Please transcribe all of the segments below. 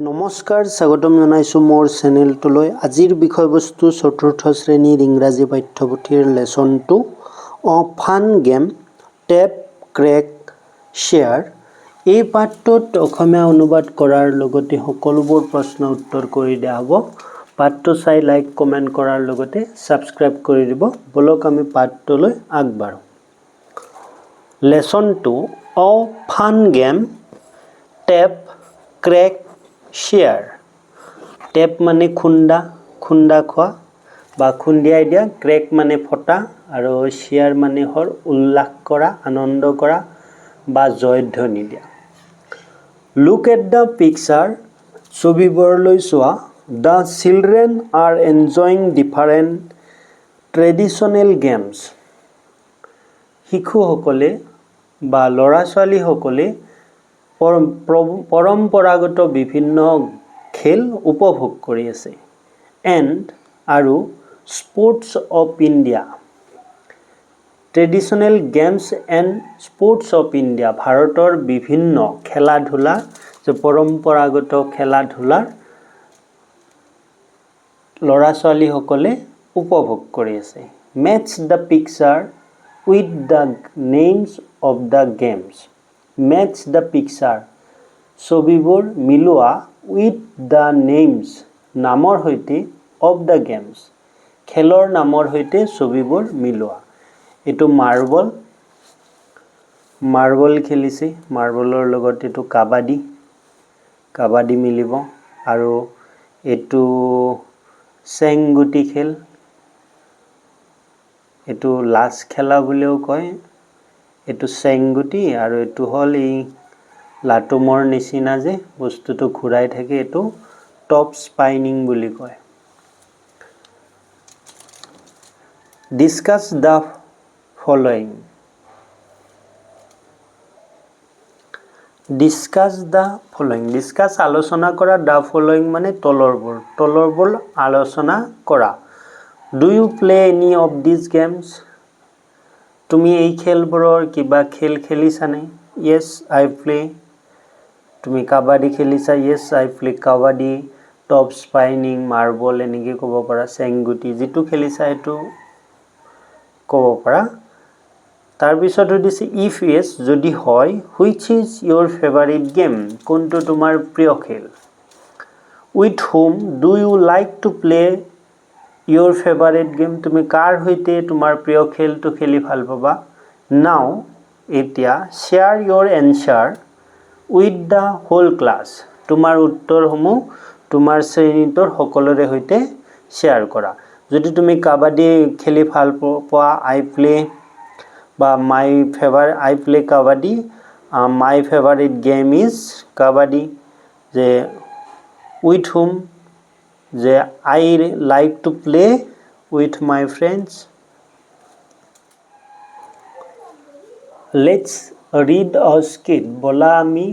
নমস্কাৰ, স্বাগতম জনাইছোঁ মোৰ চেনেলটোলৈ। আজিৰ বিষয়বস্তু চতুৰ্থ শ্ৰেণীৰ ইংৰাজী পাঠ্যপুথিৰ lesson 2 fun game tap crack share. এই পাঠটোত অসমীয়া অনুবাদ কৰাৰ লগতে সকলোবোৰ প্ৰশ্ন উত্তৰ কৰি দিয়া হ'ব। পাঠটো চাই লাইক কমেণ্ট কৰাৰ লগতে ছাবস্ক্ৰাইব কৰি দিব। বলক আমি পাঠটোলৈ আগবাঢ়োঁ। Lesson 2 fun game tap crack share. Tap মানে খুন্দা খোৱা বা খুন্দিয়াই দিয়া, ক্ৰেক মানে ফটা আৰু শ্বেয়াৰ মানে হ'ল উল্লাস কৰা, আনন্দ কৰা বা জয়ধ্বনি দিয়া। লুক এট দ্য পিকচাৰ, ছবিবোৰলৈ চোৱা। The children R enjoying different traditional games. শিশুসকলে বা ল'ৰা ছোৱালীসকলে পৰম্পৰাগত বিভিন্ন খেল উপভোগ কৰি আছে। এণ্ড আৰু sports of India, traditional games and sports of India, ভাৰতৰ বিভিন্ন খেলা ধূলা, যে পৰম্পৰাগত খেলা ধূলাৰ ল'ৰা ছোৱালীসকলে উপভোগ কৰি আছে। Match the picture with the names of the games. Match the picture, ছবিবোৰ মিলোৱা, উইথ দ্য নেমছ, নামৰ সৈতে, অফ দ্য গেমছ, খেলৰ নামৰ সৈতে ছবিবোৰ মিলোৱা। এইটো মাৰ্বল খেলিছে, মাৰ্বলৰ লগত এইটো কাবাডী মিলিব। আৰু এইটো চেংগুটি খেল, এইটো লাচ খেলা বুলিও কয়। এইটো চেংগুটি আৰু এইটো হ'ল এই লাটুমৰ নিচিনা যে বস্তুটো ঘূৰাই থাকে, এইটো টপ স্পাইনিং বুলি কয়। Discuss the following. Discuss the following, discuss আলোচনা কৰা, দ্য ফলোয়িং মানে তলৰবোৰ আলোচনা কৰা। Do you play any of this games? তুমি এই খেলবোৰৰ কিবা খেল খেলিছানে? য়েছ আই প্লে। তুমি কাবাডী খেলিছা? Yes I play kabaddi. Top spinning, marble এনেকৈ ক'ব পাৰা। চেংগুটি, যিটো খেলিছা সেইটো ক'ব পাৰা। তাৰপিছত সুধিছে ইফ য়েছ, যদি হয়, which is your favourite game? কোনটো তোমাৰ প্ৰিয় খেল? With whom do you like to play your favourite game? তুমি কাৰ সৈতে তোমাৰ প্ৰিয় খেলটো খেলি ভাল পাবা? নাও, এতিয়া, share your answer with the whole class. তোমাৰ উত্তৰসমূহ তোমাৰ শ্ৰেণীটোৰ সকলোৰে সৈতে শ্বেয়াৰ কৰা। যদি তুমি কাবাডী খেলি ভাল পোৱা, আই প্লে বা I play kabaddi, my favourite game is kabaddi. যে উইথ হুম, যে I like to play with my friends. Let's read a skit, বলা আমি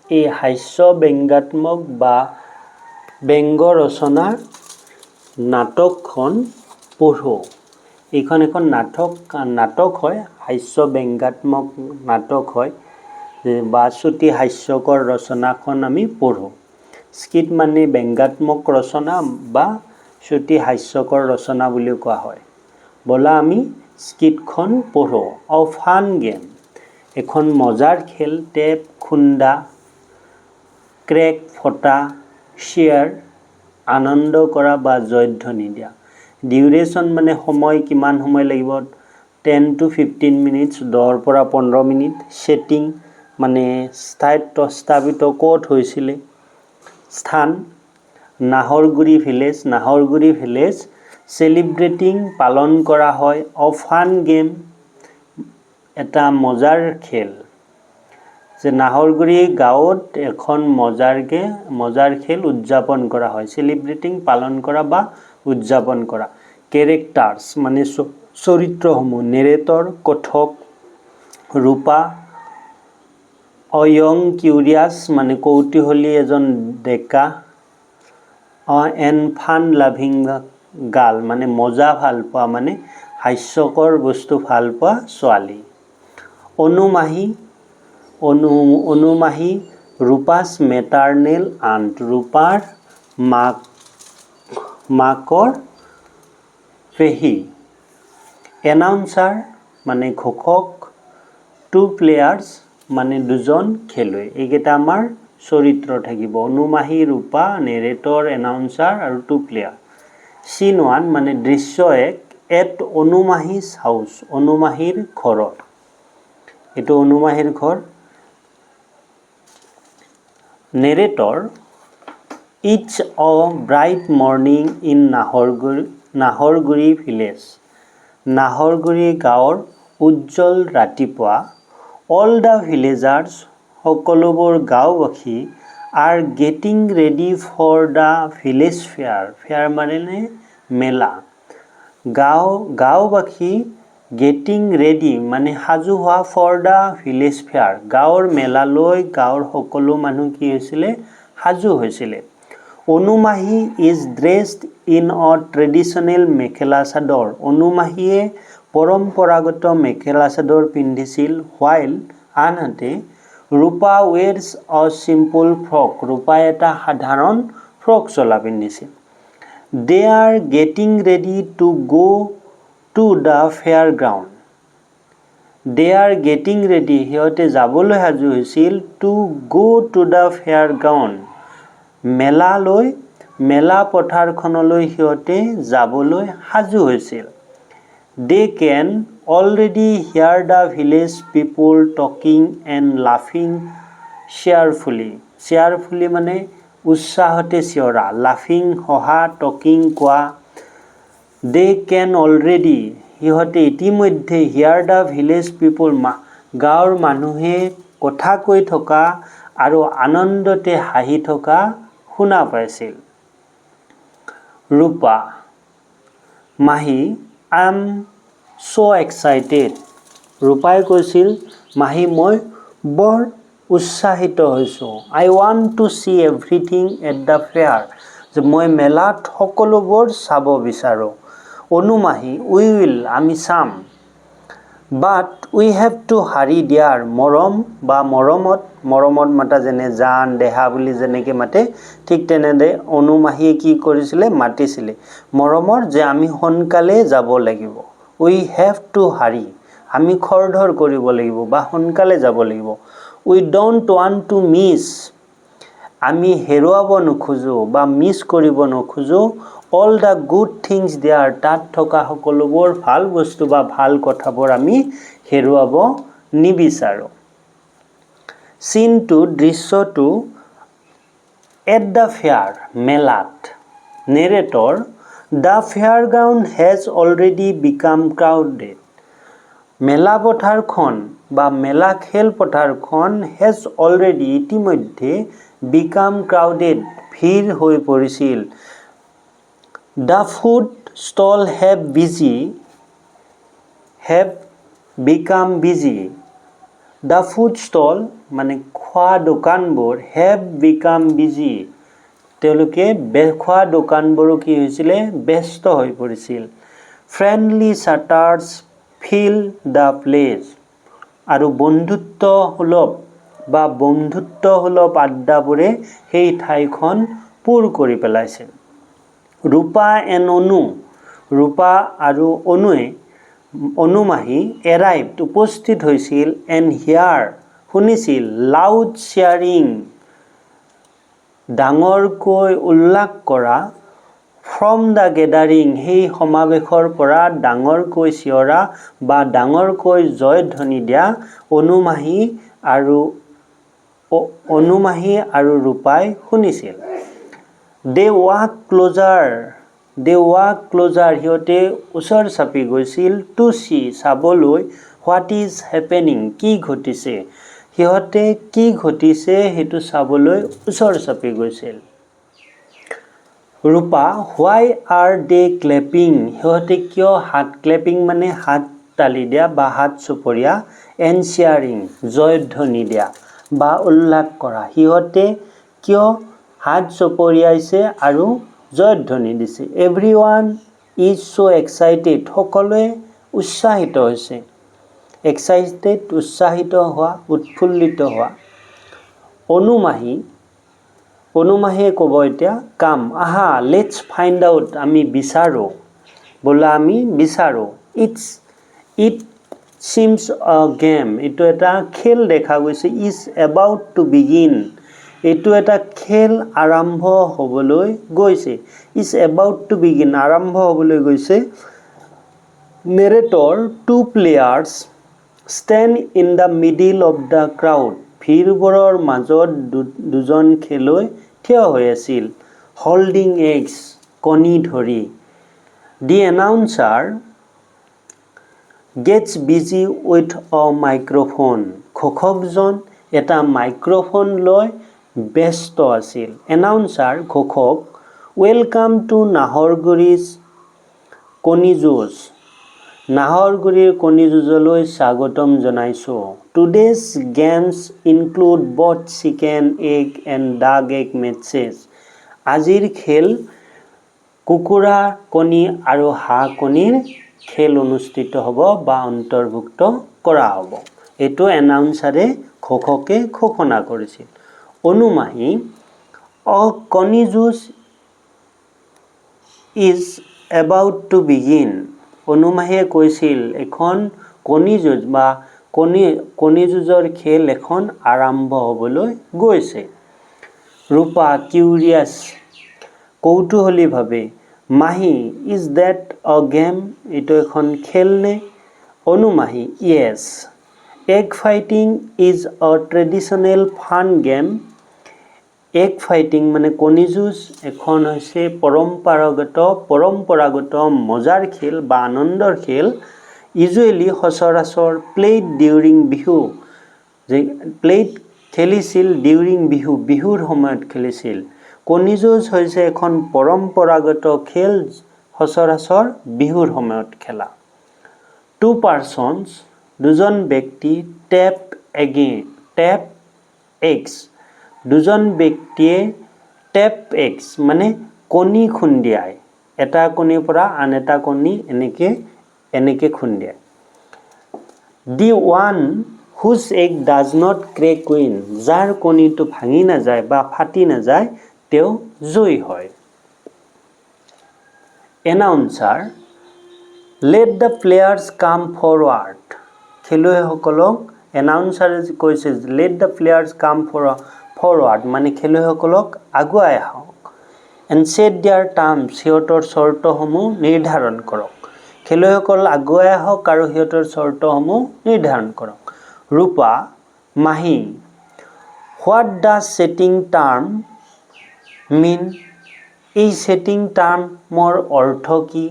এই হাস্য ব্যংগাত্মক বা ব্যংগ ৰচনাৰ নাটকখন পঢ়োঁ। এইখন এখন নাটক হয়, হাস্য ব্যংগাত্মক নাটক হয়, বা চুটি হাস্যকৰ ৰচনাখন আমি পঢ়োঁ। স্কিট মানে ব্যংগাত্মক ৰচনা বা চুটি হাস্যকৰ ৰচনা বুলিও কোৱা হয়। বলা আমি স্কিটখন পঢ়োঁ। ফান গেম, এখন মজাৰ খেল। টেপ খুন্দা, ক্ৰেক ফটা, শ্বেয়াৰ আনন্দ কৰা বা জয়ধ্বনি দিয়া। ডিউৰেশ্যন মানে সময়, কিমান সময় লাগিব, 10 to 15 মিনিটছ, 10 পৰা 15 মিনিট। ছেটিং মানে স্থাপিত ক'ত হৈছিলে, স্থান। নাহৰগুৰি ভিলেজ, চেলিব্ৰেটিং পালন কৰা হয়। ফান গেম, এটা মজাৰ খেল। যে নাহৰগুৰি গাঁৱত এখন মজাৰ খেল উদযাপন কৰা হয়। চেলিব্ৰেটিং পালন কৰা বা উদযাপন কৰা। কেৰেক্টাৰ্ছ মানে চৰিত্ৰসমূহ। নেৰেটৰ কথক, ৰূপা য়ং কিউৰিয়াছ মানে কৌতূহলী এজন ডেকা। এন ফান লাভিং গাৰ্ল মানে মজা ভাল পোৱা, মানে হাস্যকৰ বস্তু ভাল পোৱা ছোৱালী। অনুমাহী ৰূপাছ মেটাৰ্নেল আণ্ট, ৰূপাৰ মাকৰ পেহী। এনাউন্সাৰ মানে ঘোষক, টু প্লেয়াৰ্ছ মানে দুজন খেলুৱৈ। এইকেইটা আমাৰ চৰিত্ৰ থাকিব, অনুমাহী, ৰূপা, নেৰেটৰ, এনাউন্সাৰ আৰু টু প্লেয়াৰ। চিন 1 মানে দৃশ্য 1, এট অনুমাহীছ হাউচ, অনুমাহীৰ ঘৰত। এইটো অনুমাহীৰ ঘৰ। Narrator, it's a bright morning in Naharguri village, Naharguri গাঁৱৰ উজ্জ্বল ৰাতিপুৱা। অল দ্য ভিলেজাৰ্ছ, সকলোবোৰ গাঁওবাসী, are getting ready for the village fair, fair মানে মেলা। গাঁওবাসী গেটিং ৰেডি মানে সাজু হোৱা, ফৰ দ্য ভিলেজ ফেয়াৰ, গাঁৱৰ মেলালৈ গাঁৱৰ সকলো মানুহ কি হৈছিলে, সাজু হৈছিলে। Anumahi is dressed in a traditional mekhela chador, অনুমাহীয়ে পৰম্পৰাগত মেখেলা চাদৰ পিন্ধিছিল। হোৱাইল আনহাতে, ৰূপা ৱেৰছ অ চিম্পল ফ্ৰক, ৰূপাই এটা সাধাৰণ ফ্ৰক চোলা পিন্ধিছিল। They are getting ready to go' to the fair ground, they are getting ready সিহঁতে যাবলৈ সাজু হৈছিল, two go' to the fair ground মেলালৈ, মেলা পথাৰখনলৈ সিহঁতে যাবলৈ সাজু হৈছিল। They can already hear the village people talking and লাফিং চেয়াৰফুলি, চেয়াৰফুলি মানে উৎসাহতে চিঞৰা, লাফিং হহা, টকিং কোৱা। দে কেন অলৰেডি সিহঁতে ইতিমধ্যে, হিয়াৰ দ্য ভিলেজ পিপুল গাঁৱৰ মানুহে কথা কৈ থকা আৰু আনন্দতে হাঁহি থকা শুনা পাইছিল। ৰূপা, মাহী, আই এম ছ' এক্সাইটেড, ৰূপাই কৈছিল, মাহী মই বৰ উৎসাহিত হৈছোঁ। I want to see everything at the fair, যে মই মেলাত সকলোবোৰ চাব বিচাৰোঁ। অনুমাহী, উই উইল আমি চাম। বাট উই হেভ টু হাৰি ডিয়াৰ, মৰম বা মৰমত মাতা যেনে জান, দেহা বুলি যেনেকৈ মাতে, ঠিক তেনেদৰে অনুমাহীয়ে কি কৰিছিলে, মাতিছিলে মৰমৰ, যে আমি সোনকালে যাব লাগিব। উই হেভ টু হাৰি, আমি খৰধৰ কৰিব লাগিব বা সোনকালে যাব লাগিব। We don't want to miss, আমি হেৰুৱাব নোখোজোঁ বা মিছ কৰিব নোখোজোঁ। All the good things there, তাত থকা সকলোবোৰ ভাল বস্তু বা ভাল কথাবোৰ আমি হেৰুৱাব নিবিচাৰোঁ। চিন 2 দৃশ্য 2, এট দ্য ফেয়াৰ মেলাত। Narrator, the fair ground has already become crowded, মেলা পথাৰখন বা মেলা খেলপথাৰখন হেজ অলৰেডি ইতিমধ্যে, বিকাম ক্ৰাউডেড ভিৰ হৈ পৰিছিল। The food stall have become busy, the food stall মানে খোৱা দোকানবোৰ, হেভ বিকাম বিজি তেওঁলোকে খোৱা দোকানবোৰো কি হৈছিলে, ব্যস্ত হৈ পৰিছিল। ফ্ৰেণ্ডলি চাটাৰ্ছ ফিল দ্য প্লেচ, আৰু বন্ধুত্বসুলভ আড্ডাবোৰে সেই ঠাইখন পূৰ কৰি পেলাইছিল। ৰূপা এণ্ড অনু, ৰূপা আৰু অনুমাহী এৰাইভড উপস্থিত হৈছিল, এণ্ড হিয়াৰ শুনিছিল, লাউড চিয়াৰিং ডাঙৰকৈ উল্লাস কৰা, ফ্ৰম দ্য গেডাৰিং সেই সমাৱেশৰ পৰা ডাঙৰকৈ চিঞৰা বা ডাঙৰকৈ জয়ধ্বনি দিয়া। অনুমাহী আৰু ৰূপাই শুনিছিল। দে ৱাক ক্লোজাৰ সিহঁতে ওচৰ চাপি গৈছিল, টু চি চাবলৈ, হোৱাট ইজ হেপেনিং কি ঘটিছে, সিহঁতে কি ঘটিছে সেইটো চাবলৈ ওচৰ চাপি গৈছিল। ৰূপা, হোৱাই আৰ দে ক্লেপিং সিহঁতে কিয় হাত, ক্লেপিং মানে হাত তালি দিয়া বা হাত চুপৰীয়া, এণ্ড চিয়াৰিং জয়ধ্বনি দিয়া বা উল্লাস কৰা, সিহঁতে কিয় হাত চুপৰিয়াইছে আৰু জয়ধ্বনি দিছে। এভৰিৱান ইজ ছ' এক্সাইটেড সকলোৱে উৎসাহিত হৈছে। এক্সাইটেড উৎসাহিত হোৱা, উৎফুল্লিত হোৱা। অনুমাহীয়ে ক'ব এতিয়া কাম আহা লেটছ ফাইণ্ড আউট আমি বিচাৰোঁ বোলা আমি বিচাৰোঁ ইট চিমছ আ গেম এইটো এটা খেল দেখা গৈছে ইজ এবাউট টু বিগিন এইটো এটা খেল আৰম্ভ হ'বলৈ গৈছে ইজ এবাউট টু বিগিন আৰম্ভ হ'বলৈ গৈছে narrator two players stand in the middle of the crowd ভিৰবোৰৰ মাজত দুজন খেলুৱৈ থিয় হৈ আছিল হোল্ডিং এগছ কণী ধৰি the announcer gets busy with a microphone ঘোষকজন এটা মাইক্ৰফোন লৈ ব্যস্ত আছিল এনাউন্সাৰ ঘোষক ৱেলকাম টু নাহৰগুৰিজ কণী যুঁজ নাহৰগুৰিৰ কণী যুঁজলৈ স্বাগতম জনাইছোঁ today's games include both chicken egg and ডাগ এগ মেটছেছ আজিৰ খেল কুকুৰা কণী আৰু হাঁহ কণীৰ খেল অনুষ্ঠিত হ'ব বা অন্তৰ্ভুক্ত কৰা হ'ব এইটো এনাউন্সাৰে ঘোষকে ঘোষণা কৰিছিল অনুমাহী কণী যুঁজ ইজ এবাউট টু বিগিন অনুমাহীয়ে কৈছিল এখন কণী যুঁজ বা কণী যুঁজৰ খেল এখন আৰম্ভ হ'বলৈ গৈছে ৰূপা কিউৰিয়াছ কৌতূহলীভাৱে মাহী ইজ ডেট অ গেম এইটো এখন খেলনে Anumahi yes egg fighting is a traditional fun game egg fighting মানে কণী যুঁজ এখন হৈছে পৰম্পৰাগত মজাৰ খেল বা আনন্দৰ খেল ইউজুৱেলি সচৰাচৰ প্লেড ডিউৰিং বিহু যে প্লেড খেলিছিল ডিউৰিং বিহুৰ সময়ত খেলিছিল কণী যুঁজ হৈছে এখন পৰম্পৰাগত খেল সচৰাচৰ বিহুৰ সময়ত খেলা টু পাৰ্চনছ দুজন ব্যক্তি টেপ এগছ দুজন ব্যক্তিয়ে টেপ এগছ মানে কণী খুন্দিয়ায় এটা কণীৰ পৰা আন এটা কণী এনেকে খুন্দিয়ায় দি ওৱান হুজ egg does not crack win যাৰ কণীটো ভাঙি নাযায় বা ফাটি নাযায় তেওঁ জয়ী হয় এনাউন্সাৰ লেট দ্য প্লেয়াৰ্ছ কাম ফৰৱাৰ্ড খেলুৱৈসকলক এনাউন্সাৰে কৈছে লেট দ্য প্লেয়াৰ্ছ কাম ফৰৱাৰ্ড মানে খেলুৱৈসকলক আগুৱাই আহক এণ্ড ছেট দিয়াৰ টাৰ্মছ সিহঁতৰ চৰ্তসমূহ নিৰ্ধাৰণ কৰক খেলুৱৈসকল আগুৱাই আহক আৰু সিহঁতৰ চৰ্তসমূহ নিৰ্ধাৰণ কৰক ৰূপা মাহী হোৱাট ডাজ ছেটিং টাৰ্ম মিন এই ছেটিং টাৰ্মৰ অৰ্থ কি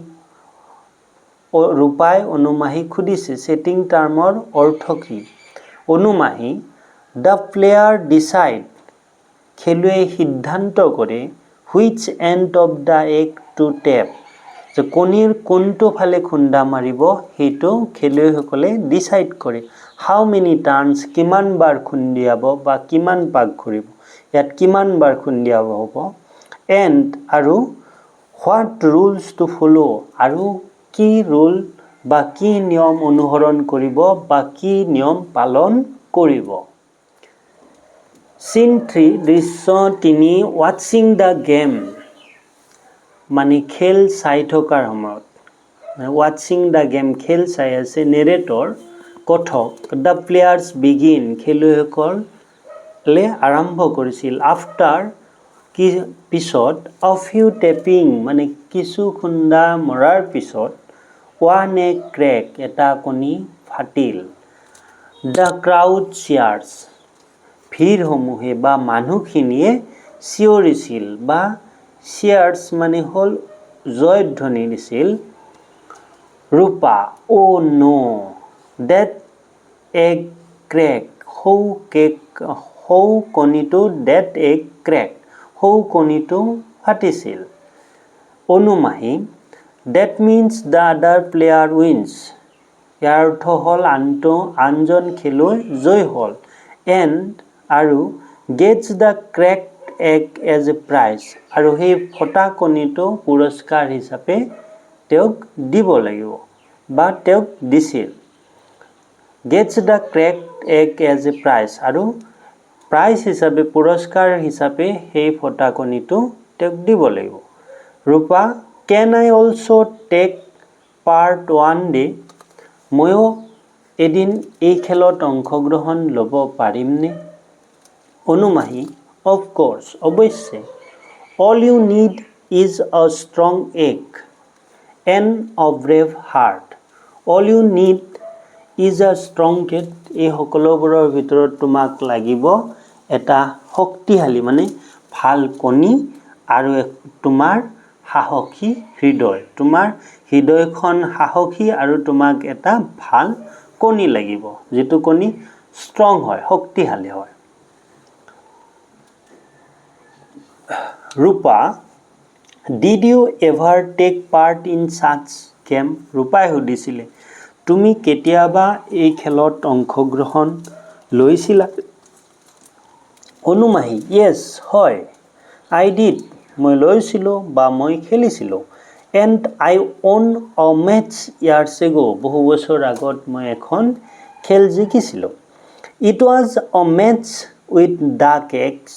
ৰূপাই অনুমাহীক সুধিছে ছেটিং টাৰ্মৰ অৰ্থ কি অনুমাহী দ্য প্লেয়াৰ ডিচাইড খেলুৱৈয়ে সিদ্ধান্ত কৰে which end of the egg to tap যে কণীৰ কোনটো ফালে খুন্দা মাৰিব সেইটো খেলুৱৈসকলে ডিচাইড কৰে হাউ মেনি টাৰ্ণছ কিমান বাৰ খুন্দিয়াব বা কিমান পাক ঘূৰিব ইয়াত কিমান বাৰ খুন্দিয়াব হ'ব এণ্ড আৰু হোৱাট ৰুলছ টু ফ'ল' আৰু কি ৰুল বা কি নিয়ম অনুসৰণ কৰিব বা কি নিয়ম পালন কৰিব চিন 3 দৃশ্য 3 ৱাটছিং দ্য গেম মানে খেল চাই থকাৰ সময়ত ৱাটছিং দ্য গেম খেল চাই আছে নেৰেটৰ কথক দ্য প্লেয়াৰ্ছ বিগিন খেলুৱৈসকলে আৰম্ভ কৰিছিল আফটাৰ পিছত অ ফিউ টেপিং মানে কিছু খুন্দা মৰাৰ পিছত ওৱান এগ ক্ৰেক এটা কণী ফাটিল দ্য ক্ৰাউড চিয়াৰ্ছ ভিৰসমূহে বা মানুহখিনিয়ে চিঞৰিছিল বা চিয়াৰ্ছ মানে হ'ল জয়ধ্বনি দিছিল Rupa oh' no' that egg crack সৌ কণীটো ডেট এগ ক্ৰেক সৌ কণীটো ফাটিছিল Anumahi that means the other player wins ইয়াৰ অৰ্থ হ'ল আনজন খেলুৱৈ জয় হ'ল এণ্ড আৰু gets the cracked egg as a prize আৰু সেই ফটা কণীটো পুৰস্কাৰ হিচাপে তেওঁক দিব লাগিব বা তেওঁক দিছিল gets the cracked egg as a prize আৰু প্ৰাইজ হিচাপে পুৰস্কাৰ হিচাপে সেই ফটাকণিটো তেওঁক দিব লাগিব। Rupa, can I also' take part one day? ময়ো এদিন এই খেলত অংশগ্ৰহণ ল'ব পাৰিমনে? অনুমাহী, অফক'ৰ্ছ, অৱশ্যে। All you need is a strong egg and a brave heart. All you need is a strong egg. এই সকলোবোৰৰ ভিতৰত তোমাক লাগিব এটা শক্তিশালী মানে ভাল কণী আৰু তোমাৰ সাহসী হৃদয়। তোমাৰ হৃদয়খন সাহসী আৰু তোমাক এটা ভাল কণী লাগিব, যিটো কণী ষ্ট্ৰং হয়, শক্তিশালী হয়। Rupa, did you ever take part in such game? ৰূপাই সুধিছিলে, তুমি কেতিয়াবা এই খেলত অংশগ্ৰহণ লৈছিলা? অনুমাহী, য়েছ, হয়, আই ডিড, মই লৈছিলোঁ বা মই খেলিছিলোঁ। And I won a match years ago, বহু বছৰ আগত মই এখন খেল জিকিছিলোঁ। It was a match with duck eggs.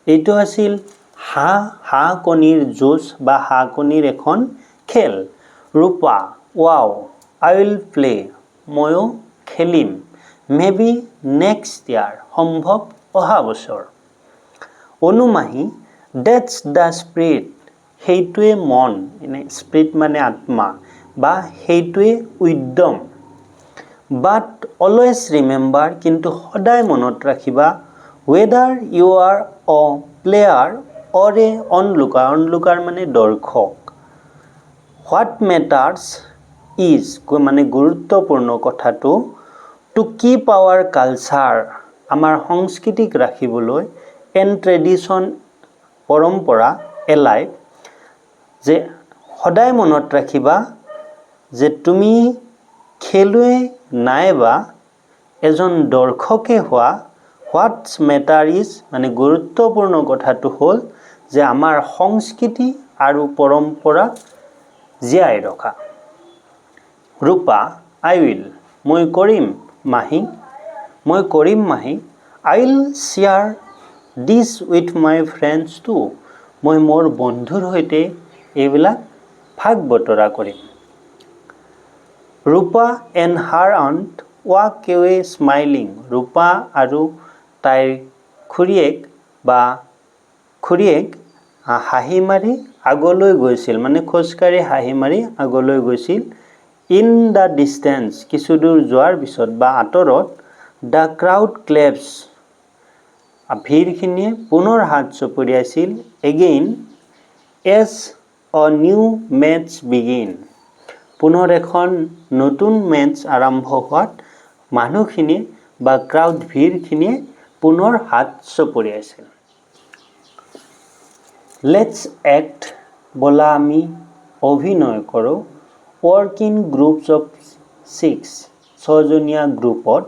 এইটো আছিল হাঁহ কণীৰ যুঁজ বা হাঁহ কণীৰ এখন খেল। ৰূপা, ৱাও, আই উইল প্লে, ময়ো খেলিম। মেবি নেক্সট ইয়াৰ, সম্ভৱ অহা বছৰ। অনুমাহী, ডেটছ দ্য স্পিৰিট, সেইটোৱে মন, স্পিৰিট মানে আত্মা, বা সেইটোৱে উদ্যম। বাট অলৱেজ ৰিমেম্বাৰ, কিন্তু সদায় মনত ৰাখিবা, ৱেডাৰ ইউ আৰ অ প্লেয়াৰ অৰ এ অনলুকাৰ, অনলুকাৰ মানে দৰ্শক। হোৱাট মেটাৰ্ছ ইজ, মানে গুৰুত্বপূৰ্ণ কথাটো, টু কিপ আৱাৰ কালচাৰ, আমাৰ সংস্কৃতিক ৰাখিবলৈ, এণ্ড ট্ৰেডিশ্যন, পৰম্পৰা, এলাইভ, যে সদায় মনত ৰাখিবা যে তুমি খেলুৱৈ নাইবা এজন দৰ্শকে হোৱা, হোৱাটছ মেটাৰ ইজ, মানে গুৰুত্বপূৰ্ণ কথাটো হ'ল যে আমাৰ সংস্কৃতি আৰু পৰম্পৰা জীয়াই ৰখা। ৰূপা, আই উইল, মই কৰিম মাহী, মই কৰিম মাহী। I will share this with my friends too, মই মোৰ বন্ধুৰ সৈতে এইবিলাক ভাগ বতৰা কৰিম। Rupa and her aunt walk away smiling, Rupa আৰু তাইৰ খুৰীয়েক হাঁহি মাৰি আগলৈ গৈছিল, মানে খোজকাঢ়ি হাঁহি মাৰি আগলৈ গৈছিল। ইন দ্য ডিষ্টেঞ্চ, কিছু দূৰ যোৱাৰ পিছত বা আঁতৰত, দ্য ক্ৰাউড ক্লেপছ, ভিৰখিনিয়ে পুনৰ হাত চপৰিয়াইছিল। এগেইন এজ অ নিউ মেটছ বিগিন, পুনৰ এখন নতুন মেটছ আৰম্ভ হোৱাত মানুহখিনিয়ে বা ক্ৰাউড ভিৰখিনিয়ে পুনৰ হাত চপৰিয়াইছিল। লেটছ এক্ট, ব'লা আমি অভিনয় কৰোঁ। ৱৰ্ক ইন গ্ৰুপছ অফ 6, 6জনীয়া গ্ৰুপত।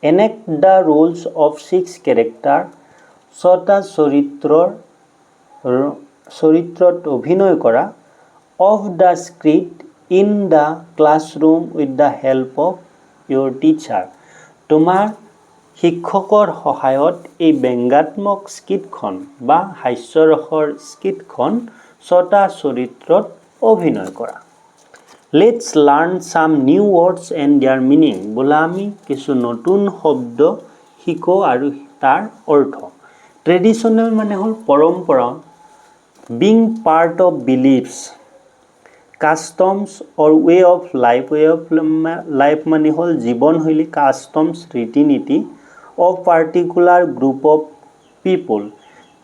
এনেক্ট দ্য ৰোলছ অফ 6 কেৰেক্টাৰ, 6টা চৰিত্ৰত অভিনয় কৰা। Of the script in the classroom with the help of your teacher, তোমাৰ শিক্ষকৰ সহায়ত এই ব্যংগাত্মক স্কিটখন বা হাস্যৰসৰ স্কিটখন 6টা চৰিত্ৰত অভিনয় কৰা। Let's learn some new words and their meaning, বোলা আমি কিছু নতুন শব্দ শিকোঁ আৰু তাৰ অৰ্থ। ট্ৰেডিশ্যনেল মানে হ'ল পৰম্পৰা। Being part of beliefs, customs or way of life, way of life মানে হ'ল জীৱনশৈলী, কাষ্টমছ ৰীতি নীতি। Of particular group of people,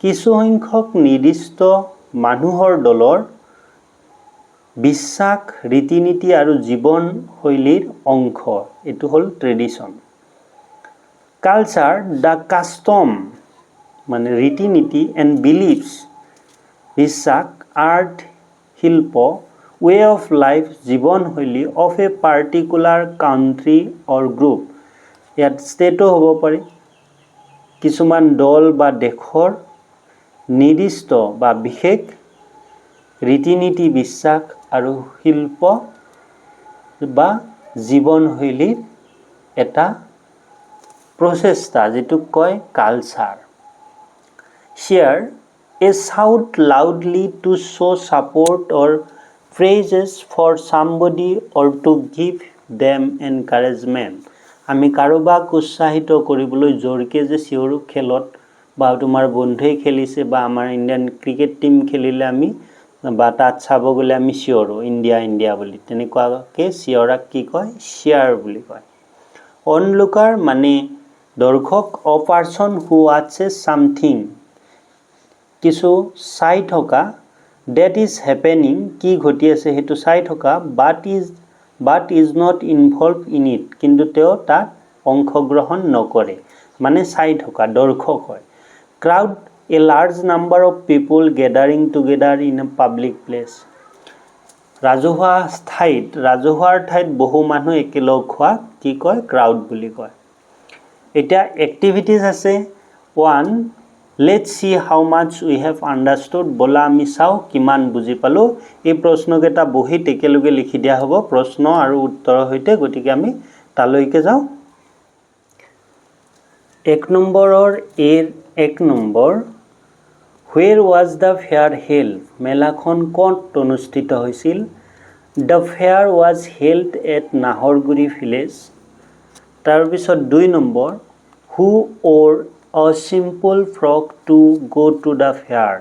কিছুসংখ্যক নিৰ্দিষ্ট মানুহৰ দলৰ বিশ্বাস, ৰীতি নীতি আৰু জীৱনশৈলীৰ অংশ, এইটো হ'ল ট্ৰেডিশ্যন। কালচাৰ, দ্য কাষ্টম মানে ৰীতি নীতি, এণ্ড বিলিভছ বিশ্বাস, আৰ্ট শিল্প, ৱে অফ লাইফ জীৱনশৈলী, of a particular country or group, ইয়াত ষ্টেটো হ'ব পাৰে, কিছুমান দল বা দেশৰ নিৰ্দিষ্ট বা বিশেষ ৰীতি নীতি, বিশ্বাস আৰু শিল্প বা জীৱনশৈলীৰ এটা প্ৰচেষ্টা যেটোক কয় culture share a shout loudly to show support or praises for somebody or to give them encouragement আমি কাৰোবাক উৎসাহিত কৰিবলৈ জোৰকে যে চিঞৰো খেলত বা তোমাৰ বন্ধুৱে খেলিছে বা আমাৰ ইণ্ডিয়ান ক্ৰিকেট টিম খেলিলে আমি বা তাত চাব গলে আমি চিঞৰো ইণ্ডিয়া ইণ্ডিয়া বুলি তেনেকুৱাকে চিঞৰাক কি কয় শেয়াৰ বুলি কয় onlooker মানে দৰ্শক a person who watches something কিছু চাই থকা that is happening কি ঘটি আছে হেতু চাই থকা but is not involved in it কিন্তু তেও তাত অংশগ্ৰহণ নকৰে মানে চাই থকা দৰ্শক হয় crowd a large number of people gathering together in a public place ৰাজহুৱাৰ ঠাইত বহু মানুহ একেলগ হোৱা কি কয় crowd বুলি কয় এটা এক্টিভিটিজ আছে 1 let's see how much we have understood বলা আমি চাও কিমান বুজি পালো এই প্ৰশ্নকেটা বহিত একেলগে লিখি দিয়া হ'ব প্ৰশ্ন আৰু উত্তৰ হৈতে গতিকে আমি তালৈকে যাও 1 নম্বৰৰ number where was the fair held মেলাখন ক'ত অনুষ্ঠিত হৈছিল the fair was held at Naharguri village তাৰ পিছত 2 number who wore a simple frock to go to the fair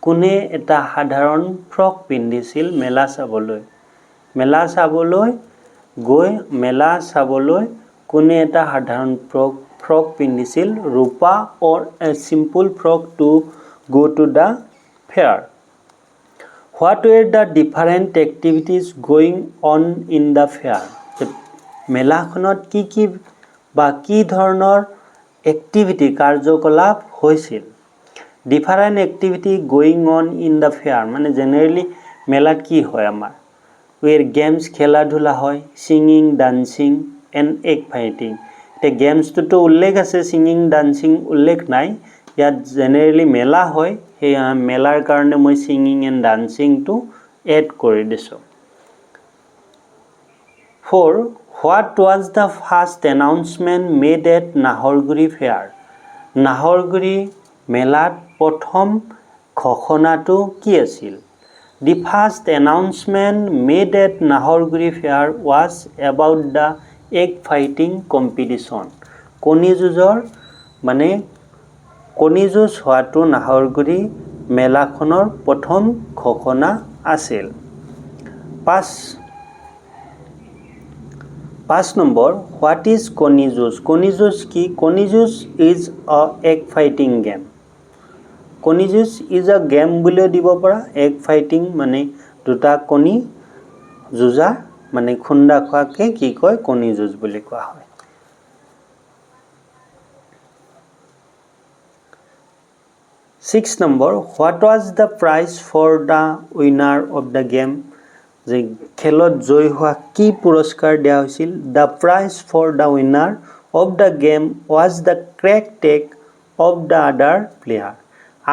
কোনে এটা সাধাৰণ ফ্ৰক পিন্ধিছিল মেলা চাবলৈ কোনে এটা সাধাৰণ ফ্ৰক পিন্ধিছিল ৰূপা or a simple frock to go to the fair what were the different activities going on in the fair মেলাখনত কি ধৰণৰ activity কাৰ্যকলাপ হৈছিল different activity going on in the fair মানে generally মেলাত কি হয় আমাৰ where games খেলা ধুলা হয় singing dancing and egg fighting তে games তো উল্লেখ আছে singing dancing উল্লেখ নাই ইয়াত generally মেলা হয় সেই মেলাৰ কাৰণে মই singing and dancing to add কৰি দিছো 4 what was the first announcement made at Naharguri fair Naharguri মেলাত প্ৰথম ঘোষণাটো কি আছিল the first announcement made at Naharguri fair was about the egg fighting competition কণী যুঁজ হোৱাটো নাহৰগুৰি মেলাখনৰ প্ৰথম ঘোষণা আছিল 5 নম্বৰ what is কণী যুঁজ কি কণী যুঁজ is a egg fighting game কণী যুঁজ is a game বুলি দিব পৰা egg fighting মানে দুটা কণী যুঁজা মানে খুন্দা খোৱাকে কি কয় কণী যুঁজ বুলি কোৱা হয় 6 number what was the prize for the winner of the game যে খেলত জয় হোৱা কি পুৰস্কাৰ দিয়া হৈছিল the prize for the winner of the game was the cracked egg of the other player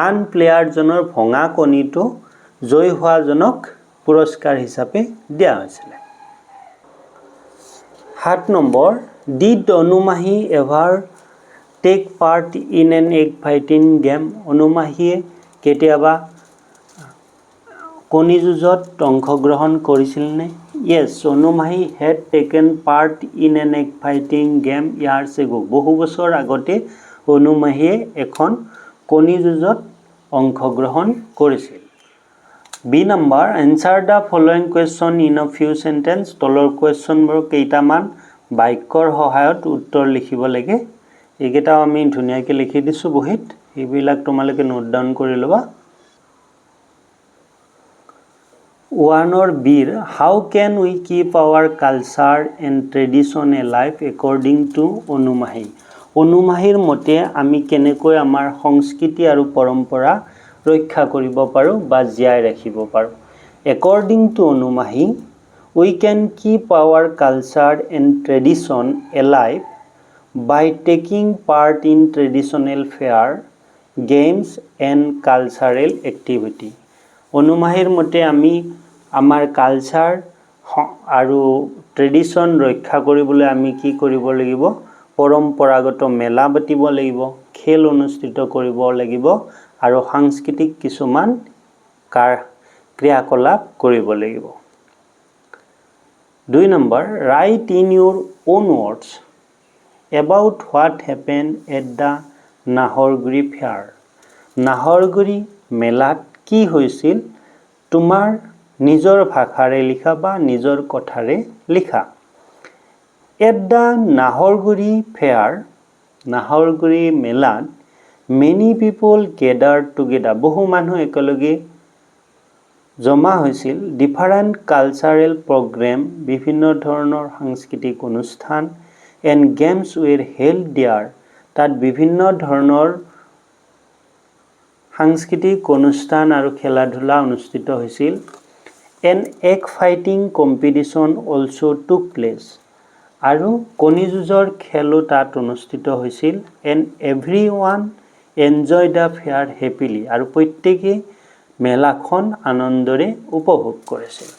আন প্লেয়াৰ জনৰ ভঙা কণীটো জয় হোৱা জনক পুৰস্কাৰ হিচাপে দিয়া হৈছিল 7 number did অনুমাহী ever take part in an egg fighting game অনুমাহীয়ে কেতিয়াবা কণী যুঁজত অংশগ্ৰহণ কৰিছিল নে yes অনুমাহী had taken part in an egg fighting game years ago বহু বছৰ আগতে অনুমাহীয়ে এখন কণী যুঁজত অংশগ্ৰহণ কৰিছিল B number answer the following question in a few sentence তলৰ কোৱেশ্চনবোৰ কেইটামান বাক্যৰ সহায়ত উত্তৰ লিখিব লাগে এইকেইটা আমি ধুনীয়াকৈ লিখি দিছো বহিত এইবিলাক তোমালোকে নোট ডাউন কৰি লবা 1 or B how can we keep our culture and tradition alive according to অনুমাহী অনুমাহীৰ মতে আমি কেনেকৈ আমাৰ সংস্কৃতি আৰু পৰম্পৰা ৰক্ষা কৰিব পাৰো বা জীয়াই ৰাখিব পাৰো according to অনুমাহী we can keep our culture and tradition alive by taking part in traditional fair games and cultural activity অনুমাহীৰ মতে আমি আমাৰ কালচাৰ আৰু ট্ৰেডিশন ৰক্ষা কৰিবলৈ আমি কি কৰিব লাগিব পৰম্পৰাগত মেলা পাতিব লাগিব, খেল অনুষ্ঠিত কৰিব লাগিব আৰু সাংস্কৃতিক কিছুমান ক্ৰিয়াকলাপ কৰিব লাগিব। 2 number, write in your own words about what happened at the Naharguri fair. Naharguri মেলাত কি হৈছিল তোমাৰ নিজৰ ভাষাৰে লিখা বা নিজৰ কথাৰে লিখা। At the Naharguri fair, Naharguri মেলাত many people gathered together, বহু মানুহ একেলগে জমা হৈছিল। Different cultural program, বিভিন্ন ধৰণৰ সাংস্কৃতিক অনুষ্ঠান and games were held there, তাত বিভিন্ন ধৰণৰ সাংস্কৃতিক অনুষ্ঠান আৰু খেলা ধূলা অনুষ্ঠিত হৈছিল। An egg fighting competition also took place, আৰু কণী যুঁজৰ খেলো তাত অনুষ্ঠিত হৈছিল। And everyone enjoyed the fair happily, আৰু প্ৰত্যেকে মেলাখন আনন্দৰে উপভোগ কৰিছিল।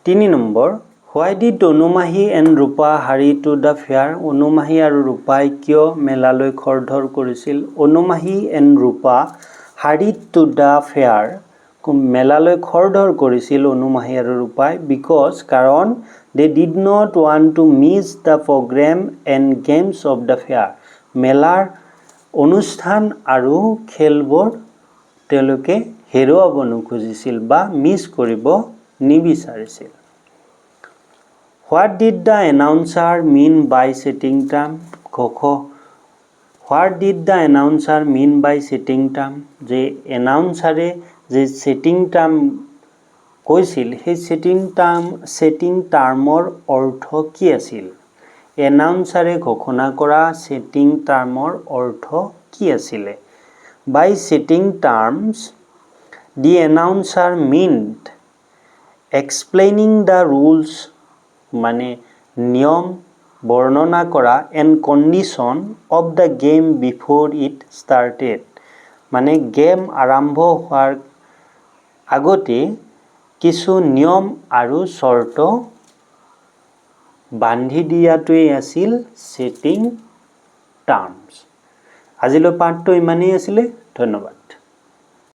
3 number, why did অনুমাহী and Rupa hurry to the fair? অনুমাহী আৰু ৰূপাই কিয় মেলালৈ খৰধৰ কৰিছিল? অনুমাহী and Rupa hurried to the fair, মেলালৈ খৰধৰ কৰিছিল অনুমাহী আৰু ৰূপাই, because কাৰণ they did not want to miss the program and games of the fair, মেলাৰ অনুষ্ঠান আৰু খেলবোৰ তেওঁলোকে হেৰুৱাব নোখুজিছিল বা মিছ কৰিব নিবিচাৰিছিল। What did the announcer mean by setting term? What did the announcer mean by setting term? যে এনাউন্সাৰে যে setting term কৈছিল, সেই setting termৰ অৰ্থ কি আছিল? এনাউন্সাৰে ঘোষণা কৰা setting termৰ অৰ্থ কি আছিলে? By setting terms, the announcer meant explaining the rules, মানে নিয়ম বৰ্ণনা কৰা and condition of the game before it started, মানে গেম আৰম্ভ হোৱাৰ আগতে কিছু নিয়ম আৰু চৰ্ত বান্ধি দিয়াটোৱেই আছিল setting terms। আজিলৈ পাঠটো ইমানেই আছিলে। ধন্যবাদ।